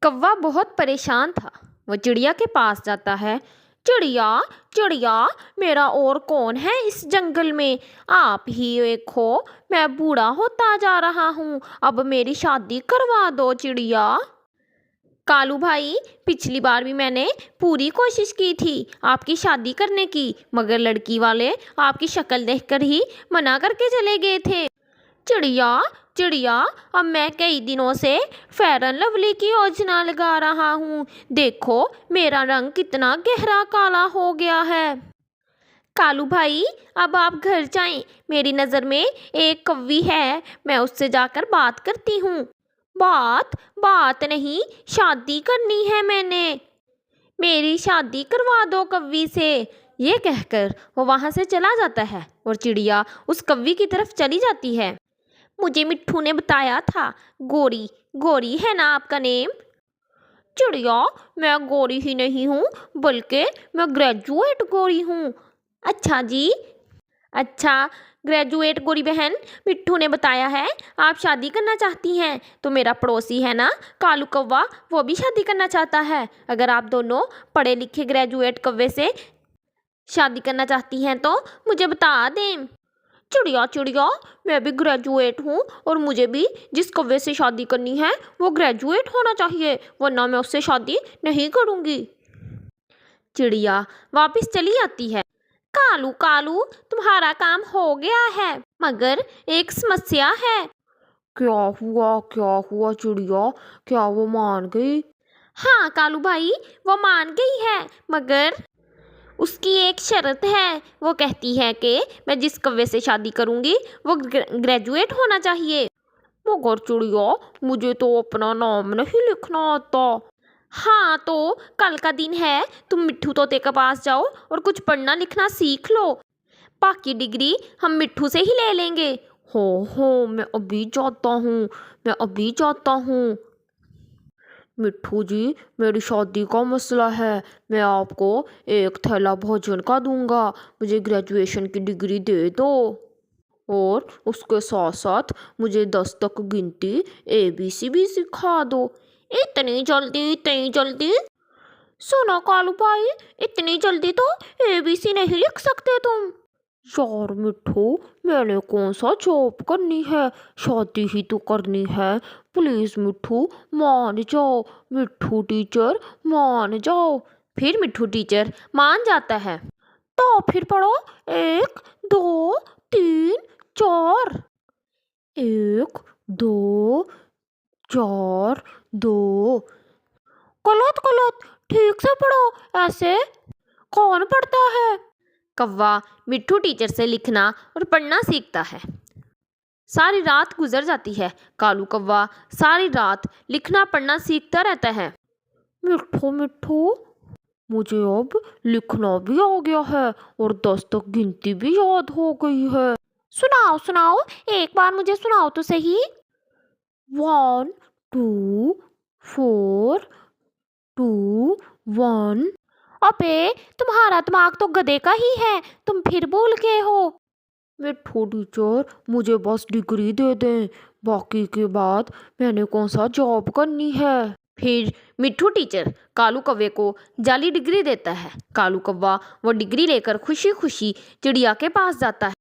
कौवा बहुत परेशान था। वो चिड़िया के पास जाता है। चिड़िया चिड़िया, मेरा और कौन है इस जंगल में? आप ही एक हो। मैं बूढ़ा होता जा रहा हूँ, अब मेरी शादी करवा दो चिड़िया। कालू भाई, पिछली बार भी मैंने पूरी कोशिश की थी आपकी शादी करने की, मगर लड़की वाले आपकी शक्ल देखकर ही मना करके चले गए थे। चिड़िया चिड़िया, अब मैं कई दिनों से फेयर एंड लवली की योजना लगा रहा हूँ। देखो मेरा रंग कितना गहरा काला हो गया है। कालू भाई, अब आप घर जाएं। मेरी नज़र में एक कौवी है, मैं उससे जाकर बात करती हूँ। बात बात नहीं, शादी करनी है मैंने। मेरी शादी करवा दो कौवी से। ये कहकर वो वहाँ से चला जाता है और चिड़िया उस कौवी की तरफ चली जाती है। मुझे मिट्ठू ने बताया था, गोरी गोरी है ना आपका नेम? चिड़िया, मैं गोरी ही नहीं हूँ, बल्कि मैं ग्रेजुएट गोरी हूँ। अच्छा जी, अच्छा ग्रेजुएट गोरी बहन, मिट्ठू ने बताया है आप शादी करना चाहती हैं। तो मेरा पड़ोसी है ना कालू कौवा, वो भी शादी करना चाहता है। अगर आप दोनों पढ़े लिखे ग्रेजुएट कौवे से शादी करना चाहती हैं तो मुझे बता दें। चिड़िया चिड़िया, मैं भी ग्रेजुएट हूँ और मुझे भी जिस कौवे से शादी करनी है वो ग्रेजुएट होना चाहिए, वरना मैं उससे शादी नहीं करूँगी। चिड़िया वापस चली आती है। कालू कालू, तुम्हारा काम हो गया है, मगर एक समस्या है। क्या हुआ चिड़िया, क्या वो मान गई? हाँ कालू भाई, वो मान गई है, मगर उसकी एक शर्त है। वो कहती है कि मैं जिस कौवे से शादी करूंगी वो ग्रेजुएट होना चाहिए। मगर चिड़िया, मुझे तो अपना नाम नहीं लिखना आता। हाँ तो कल का दिन है, तुम मिट्ठू तोते के पास जाओ और कुछ पढ़ना लिखना सीख लो। बाकी डिग्री हम मिट्ठू से ही ले लेंगे। हो मैं अभी जाता हूँ, मैं अभी जाता हूँ। मिट्ठू जी, मेरी शादी का मसला है, मैं आपको एक थैला भोजन का दूंगा, मुझे ग्रेजुएशन की डिग्री दे दो। और उसके साथ साथ मुझे 10 तक गिनती ABC भी सिखा दो। इतनी जल्दी इतनी जल्दी? सुनो कालू भाई, इतनी जल्दी तो ABC नहीं लिख सकते तुम। यार मिट्ठू, मैंने कौन सा जॉब करनी है, शादी ही तो करनी है। प्लीज मिट्ठू मान जाओ, मिट्ठू टीचर मान जाओ। फिर मिट्ठू टीचर मान जाता है। तो फिर पढ़ो, 1 2 3 4। 1 2 4 2। गलत गलत, ठीक से पढ़ो, ऐसे कौन पढ़ता है? कौवा मिट्ठू टीचर से लिखना और पढ़ना सीखता है। सारी रात गुजर जाती है। कालू कौवा सारी रात लिखना पढ़ना सीखता रहता है। मिट्ठू मिट्ठू, मुझे अब लिखना भी आ गया है और 10 तक गिनती भी याद हो गई है। सुनाओ सुनाओ, एक बार मुझे सुनाओ तो सही। 1 2 4 2 1। अबे, तुम्हारा दिमाग तो गधे का ही है, तुम फिर भूल गए हो। मिट्ठू टीचर, मुझे बस डिग्री दे दें, बाकी के बाद मैंने कौन सा जॉब करनी है। फिर मिट्ठू टीचर कालू कौवे को जाली डिग्री देता है। कालू कौवा वो डिग्री लेकर खुशी खुशी चिड़िया के पास जाता है।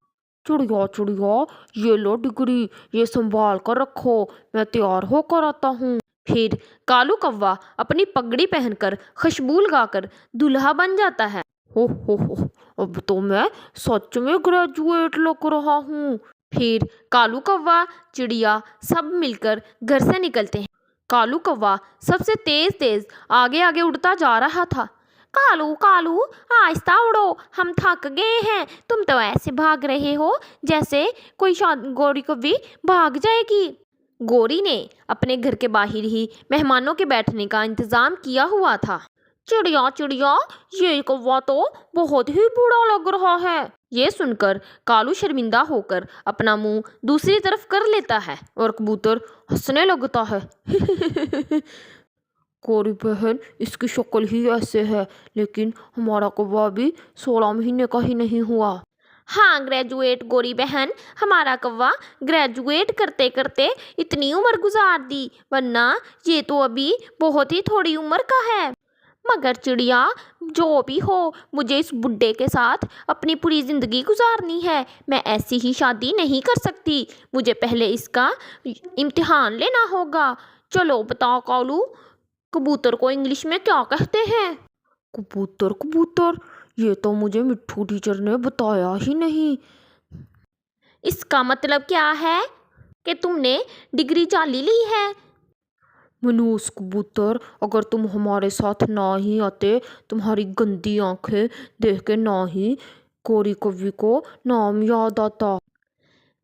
चिड़िया चिड़िया, ये लो डिग्री, ये संभाल कर रखो, मैं तैयार होकर आता हूँ। फिर कालू कौवा अपनी पगड़ी पहनकर खुशबू लगाकर दूल्हा बन जाता है। हो, अब तो मैं सच में ग्रेजुएट लग रहा हूँ। फिर कालू कौवा चिड़िया सब मिलकर घर से निकलते हैं। कालू कौवा सबसे तेज तेज आगे आगे उड़ता जा रहा था। कालू कालू, आहिस्ता उड़ो, हम थक गए हैं। तुम तो ऐसे भाग रहे हो जैसे कोई गोरी कौवी भाग जाएगी। गोरी ने अपने घर के बाहर ही मेहमानों के बैठने का इंतजाम किया हुआ था। चिड़िया चिड़िया, ये कौवा तो बहुत ही बुरा लग रहा है। ये सुनकर कालू शर्मिंदा होकर अपना मुंह दूसरी तरफ कर लेता है और कबूतर हंसने लगता है। गोरी बहन, इसकी शक्ल ही ऐसे है, लेकिन हमारा कौवा भी 16 महीने का ही नहीं हुआ। हाँ ग्रेजुएट गोरी बहन, हमारा कौवा ग्रेजुएट करते करते इतनी उम्र गुजार दी, वरना ये तो अभी बहुत ही थोड़ी उम्र का है। मगर चिड़िया, जो भी हो, मुझे इस बुड्ढे के साथ अपनी पूरी ज़िंदगी गुजारनी है। मैं ऐसी ही शादी नहीं कर सकती, मुझे पहले इसका इम्तिहान लेना होगा। चलो बताओ कालू, कबूतर को इंग्लिश में क्या कहते हैं? कबूतर कबूतर, ये तो मुझे मिट्ठू टीचर ने बताया ही नहीं। इसका मतलब क्या है कि तुमने डिग्री जाली ली है। मनोज कबूतर, अगर तुम हमारे साथ ना ही आते, तुम्हारी गंदी आंखें देख के ना ही गोरी कवि को नाम याद आता।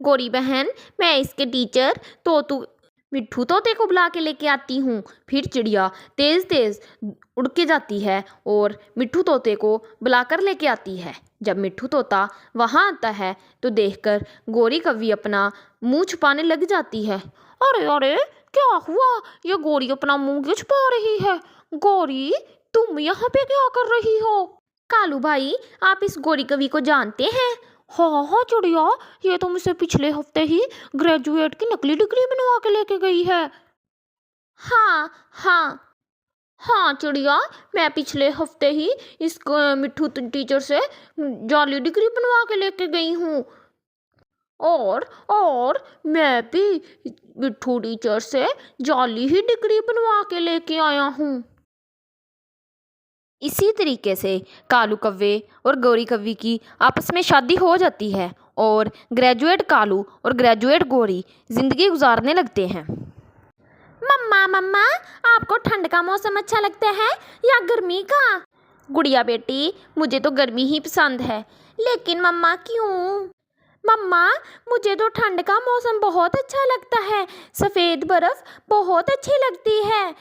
गोरी बहन, मैं इसके टीचर तू मिट्ठू तोते को बुला के लेके आती हूँ। फिर चिड़िया तेज तेज उड़ के जाती है और मिट्ठू तोते को बुलाकर लेके आती है। जब मिट्ठू तोता वहाँ आता है तो देखकर गोरी कवि अपना मुंह छुपाने लग जाती है। अरे अरे, क्या हुआ? ये गोरी अपना मुंह क्यों छुपा रही है? गोरी, तुम यहाँ पे क्या कर रही हो? कालू भाई, आप इस गोरी कवि को जानते हैं? हाँ हाँ चिड़िया, ये तो मुझसे पिछले हफ्ते ही ग्रेजुएट की नकली डिग्री बनवा के लेके गई है। हाँ हाँ हाँ चिड़िया, मैं पिछले हफ्ते ही इस मिट्ठू टीचर से जाली डिग्री बनवा के लेके गई हूँ। और मैं भी मिट्ठू टीचर से जाली ही डिग्री बनवा के लेके आया हूँ। इसी तरीके से कालू कव्वे और गोरी कव्वी की आपस में शादी हो जाती है और ग्रेजुएट कालू और ग्रेजुएट गोरी जिंदगी गुजारने लगते हैं। मम्मा मम्मा, आपको ठंड का मौसम अच्छा लगता है या गर्मी का? गुड़िया बेटी, मुझे तो गर्मी ही पसंद है। लेकिन मम्मा क्यों? मम्मा, मुझे तो ठंड का मौसम बहुत अच्छा लगता है, सफ़ेद बर्फ़ बहुत अच्छी लगती है।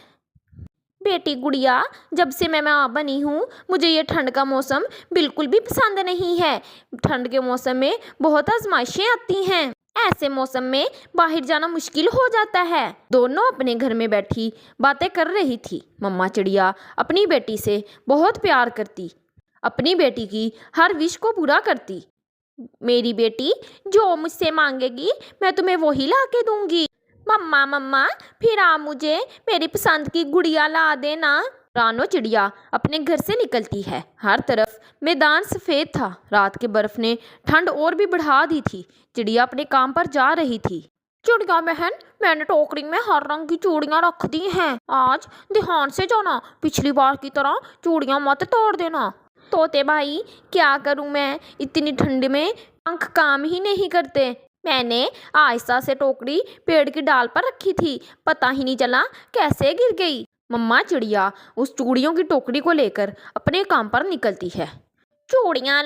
बेटी गुड़िया, जब से मैं माँ बनी हूँ, मुझे ये ठंड का मौसम बिल्कुल भी पसंद नहीं है। ठंड के मौसम में बहुत आजमाइशें आती हैं, ऐसे मौसम में बाहर जाना मुश्किल हो जाता है। दोनों अपने घर में बैठी बातें कर रही थी। मम्मा चिड़िया अपनी बेटी से बहुत प्यार करती, अपनी बेटी की हर विश को पूरा करती। मेरी बेटी, जो मुझसे मांगेगी मैं तुम्हें वही ला के दूंगी। मम्मा मम्मा, फिर आप मुझे मेरी पसंद की गुड़िया ला देना। रानो चिड़िया अपने घर से निकलती है। हर तरफ मैदान सफ़ेद था। रात के बर्फ ने ठंड और भी बढ़ा दी थी। चिड़िया अपने काम पर जा रही थी। चिड़िया बहन, मैंने टोकरी में हर रंग की चूड़ियाँ रख दी हैं। आज ध्यान से जाना, पिछली बार की तरह चूड़ियाँ मत तोड़ देना। तोते भाई, क्या करूँ मैं, इतनी ठंड में पंख काम ही नहीं करते। मैंने आहिस्ता से टोकरी पेड़ की डाल पर रखी थी, पता ही नहीं चला कैसे गिर गई। मम्मा चिड़िया उस चूड़ियों की टोकरी को लेकर अपने काम पर निकलती है। चूड़ियाँ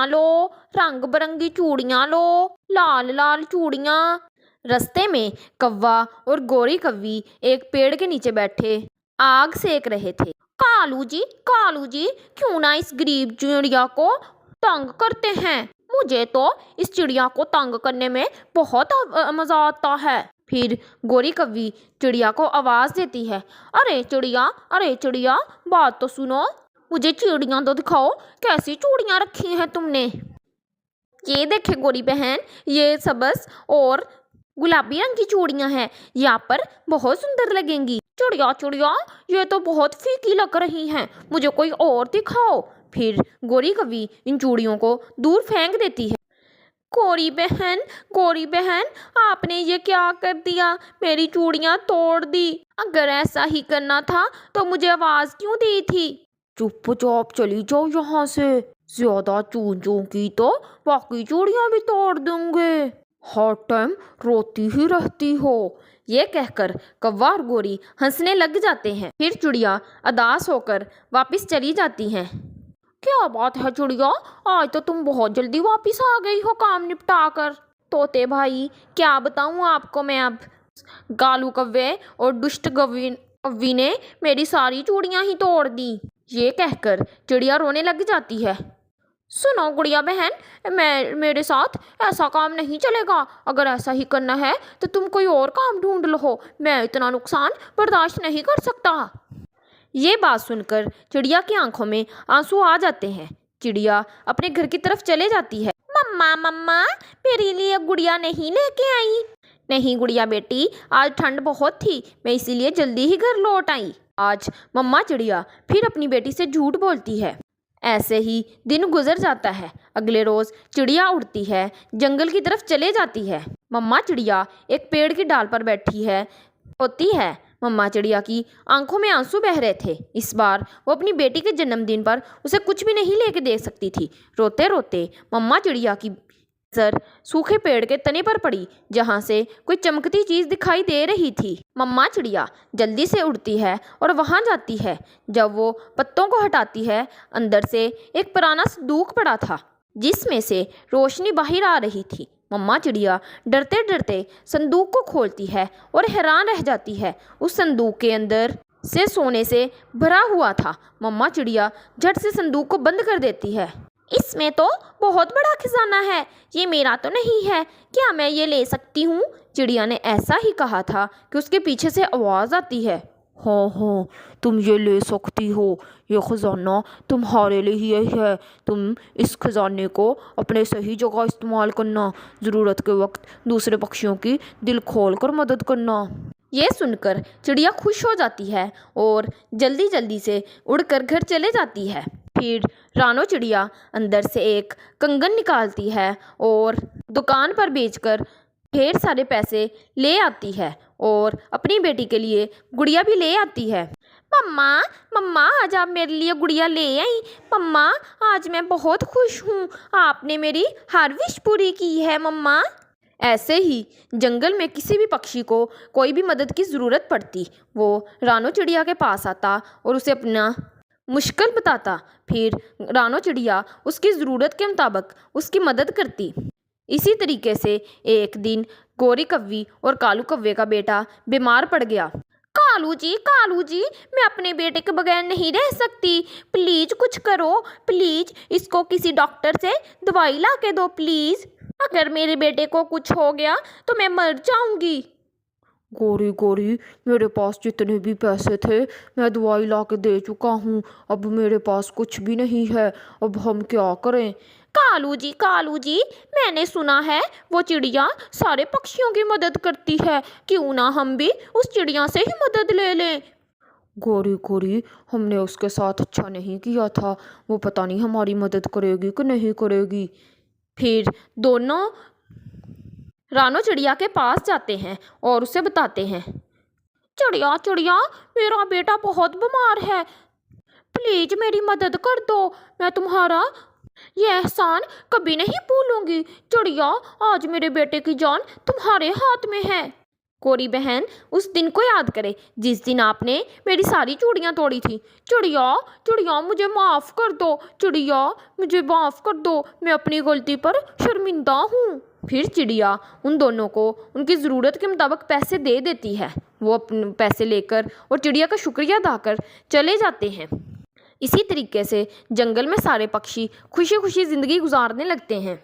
लो, रंग बिरंगी चूड़ियाँ लो, लाल लाल चूड़ियाँ। रस्ते में कौवा और गोरी कव्वी एक पेड़ के नीचे बैठे आग सेक रहे थे। कालू जी, क्यों ना इस गरीब चिड़िया को तंग करते हैं। मुझे तो इस चिड़िया को तंग करने में बहुत मज़ा आता है। फिर गोरी कव्वी चिड़िया को आवाज़ देती है। अरे चिड़िया, बात तो सुनो, मुझे चूड़ियाँ तो दिखाओ, कैसी चूड़ियाँ रखी हैं तुमने। ये देखे गोरी बहन, ये सबस और गुलाबी रंग की चूड़ियाँ हैं, यहाँ पर बहुत सुंदर लगेंगी। चिड़िया, ये तो बहुत फीकी लग रही हैं, मुझे कोई और दिखाओ। फिर गोरी कव्वी इन चूड़ियों को दूर फेंक देती है। गोरी बहन, आपने ये क्या कर दिया, मेरी चूड़ियाँ तोड़ दी। अगर ऐसा ही करना था तो मुझे आवाज़ क्यों दी थी? चुपचाप चली जाओ यहाँ से, ज्यादा चूं की तो बाकी चूड़ियाँ भी तोड़ दूंगे। हर टाइम रोती ही रहती हो। ये कहकर कौवा और गोरी हंसने लग जाते हैं। फिर चिड़िया उदास होकर वापस चली जाती हैं। क्या बात है चिड़िया, आज तो तुम बहुत जल्दी वापस आ गई हो काम निपटा कर। तोते भाई, क्या बताऊँ आपको मैं अब। गालू कव्वे और दुष्ट कव्वी ने मेरी सारी चूड़ियाँ ही तोड़ दी। ये कहकर चिड़िया रोने लग जाती है। सुनो गुड़िया बहन, मेरे साथ ऐसा काम नहीं चलेगा। अगर ऐसा ही करना है तो तुम कोई और काम ढूंढ लो, मैं इतना नुकसान बर्दाश्त नहीं कर सकता। ये बात सुनकर चिड़िया की आंखों में आंसू आ जाते हैं। चिड़िया अपने घर की तरफ चले जाती है। मम्मा मम्मा, मेरे लिए गुड़िया नहीं लेके आई? नहीं गुड़िया बेटी, आज ठंड बहुत थी, मैं इसीलिए जल्दी ही घर लौट आई। आज मम्मा चिड़िया फिर अपनी बेटी से झूठ बोलती है। ऐसे ही दिन गुजर जाता है। अगले रोज चिड़िया उड़ती है, जंगल की तरफ चले जाती है। मम्मा चिड़िया एक पेड़ की डाल पर बैठी है होती है। मम्मा चिड़िया की आंखों में आंसू बह रहे थे। इस बार वो अपनी बेटी के जन्मदिन पर उसे कुछ भी नहीं लेके दे सकती थी। रोते रोते मम्मा चिड़िया की नजर सूखे पेड़ के तने पर पड़ी, जहां से कोई चमकती चीज दिखाई दे रही थी। मम्मा चिड़िया जल्दी से उड़ती है और वहां जाती है। जब वो पत्तों को हटाती है, अंदर से एक पुराना संदूक पड़ा था, जिसमें से रोशनी बाहर आ रही थी। मम्मा चिड़िया डरते डरते संदूक को खोलती है और हैरान रह जाती है। उस संदूक के अंदर से सोने से भरा हुआ था। मम्मा चिड़िया झट से संदूक को बंद कर देती है। इसमें तो बहुत बड़ा खजाना है, ये मेरा तो नहीं है, क्या मैं ये ले सकती हूँ? चिड़िया ने ऐसा ही कहा था कि उसके पीछे से आवाज़ आती है, हाँ हाँ तुम ये ले सकती हो, ये खजाना तुम्हारे लिए ही है। तुम इस खजाने को अपने सही जगह इस्तेमाल करना, ज़रूरत के वक्त दूसरे पक्षियों की दिल खोल कर मदद करना। ये सुनकर चिड़िया खुश हो जाती है और जल्दी जल्दी से उड़कर घर चले जाती है। फिर रानो चिड़िया अंदर से एक कंगन निकालती है और दुकान पर बेचकर ढेर सारे पैसे ले आती है और अपनी बेटी के लिए गुड़िया भी ले आती है। मम्मा मम्मा, आज आप मेरे लिए गुड़िया ले आई। मम्मा आज मैं बहुत खुश हूँ, आपने मेरी हर विश पूरी की है मम्मा। ऐसे ही जंगल में किसी भी पक्षी को कोई भी मदद की ज़रूरत पड़ती, वो रानो चिड़िया के पास आता और उसे अपना मुश्किल बताता। फिर रानो चिड़िया उसकी ज़रूरत के मुताबिक उसकी मदद करती। इसी तरीके से एक दिन गोरी कव्वी और कालू कव्वे का बेटा बीमार पड़ गया। कालू जी, मैं अपने बेटे के बगैर नहीं रह सकती, प्लीज़ कुछ करो, प्लीज़ इसको किसी डॉक्टर से दवाई ला के दो प्लीज़। अगर मेरे बेटे को कुछ हो गया तो मैं मर जाऊंगी। गोरी, मेरे पास जितने भी पैसे थे मैं दवाई ला के दे चुका हूँ, अब मेरे पास कुछ भी नहीं है, अब हम क्या करें? कालू जी, मैंने सुना है वो चिड़िया सारे पक्षियों की मदद करती है, क्यों ना हम भी उस चिड़िया से ही मदद ले लें? गोरी, हमने उसके साथ अच्छा नहीं किया था, वो पता नहीं हमारी मदद करेगी कि नहीं करेगी। फिर दोनों रानो चिड़िया के पास जाते हैं और उसे बताते हैं, चिड़िया, मेरा बेटा बहुत बीमार है, प्लीज मेरी मदद कर दो, मैं तुम्हारा ये एहसान कभी नहीं भूलूंगी। चिड़िया, आज मेरे बेटे की जान तुम्हारे हाथ में है। गोरी बहन उस दिन को याद करे जिस दिन आपने मेरी सारी चूड़ियाँ तोड़ी थी। चिड़िया, मुझे माफ़ कर दो, चिड़िया मुझे माफ़ कर दो, मैं अपनी गलती पर शर्मिंदा हूँ। फिर चिड़िया उन दोनों को उनकी ज़रूरत के मुताबिक पैसे दे देती है। वो अपने पैसे लेकर और चिड़िया का शुक्रिया अदा कर चले जाते हैं। इसी तरीके से जंगल में सारे पक्षी खुशी खुशी ज़िंदगी गुजारने लगते हैं।